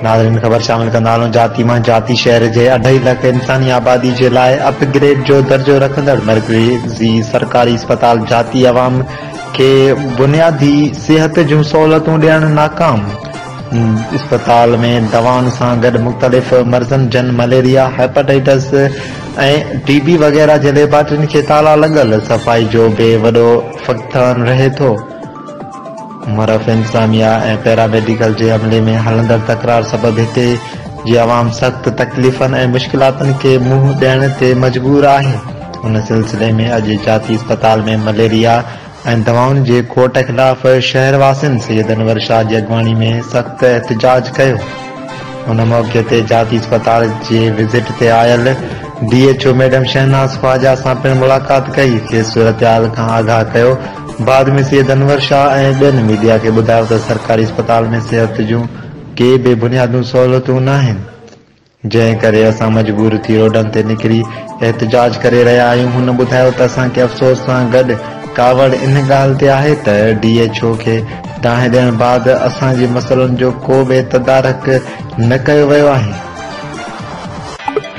नाज़रीन ख़बर शामिल कंदा हलूं। जाती मां जाती शहर जे 2.5 लख इंसानी आबादी जे लाइ अपग्रेड जो दर्जो रखंदड़ मरकज़ी सरकारी अस्पताल जाती अवाम के बुनियादी सेहत जूं सहूलतूं ॾियण नाकाम। अस्पताल में दवाउनि सां गॾु मुख़्तलिफ़ मर्ज़नि जन मलेरिया, हेपेटाइटिस ऐं टीबी वग़ैरह जे लेबार्टरियुनि खे ताला लॻल। सफ़ाई जो बि वॾो फ़क़्तान रहे थो। मुरफ़ इंतज़ामिया ऐं पैरामेडिकल जे अमले में हलंदड़ तकरार सबबि हिते जी अवाम सख़्त तकलीफ़नि ऐं मुश्किलातुनि खे मुंहुं ॾियण ते मजबूर आहे। उन सिलसिले में अॼु जाती अस्पताल में मलेरिया ऐं दवाउनि जे खोट ख़िलाफ़ शहरवासियुनि सैयद अनवर शाह जी अॻवानी में सख़्त एहतजाज कयो। उन मौक़े ते जाती अस्पताल जे विज़िट ते आयल DHO मैडम शहनाज ख्वाजा सां पिणु मुलाक़ात कई। खेसि सूरतहाल खां आगाह कयो। बाद में सैयद अनवर शाह ऐं ॿियनि मीडिया खे ॿुधायो त सरकारी अस्पताल में सिहत जूं के बि बुनियादूं सहूलतूं न आहिनि, जंहिं करे असां मजबूर थी रोडनि ते निकिरी एहतजाज करे रहिया आहियूं। हुन ॿुधायो त असांखे अफ़सोस सां गॾु कावड़ इन ॻाल्हि ते आहे त DHO खे दांहि ॾियण बाद असांजे मसइलनि जो को बि तदारक न कयो वियो आहे।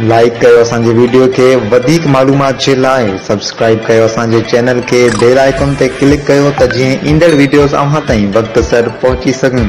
लाइक कयो असांजे वीडियो खे। वधीक मालूमात जे लाइ सब्सक्राइब कयो असांजे चैनल खे। बेल आइकन ते क्लिक कयो त जीअं ईंदड़ वीडियोस अव्हां ताईं वक़्त सर पहुची सघनि।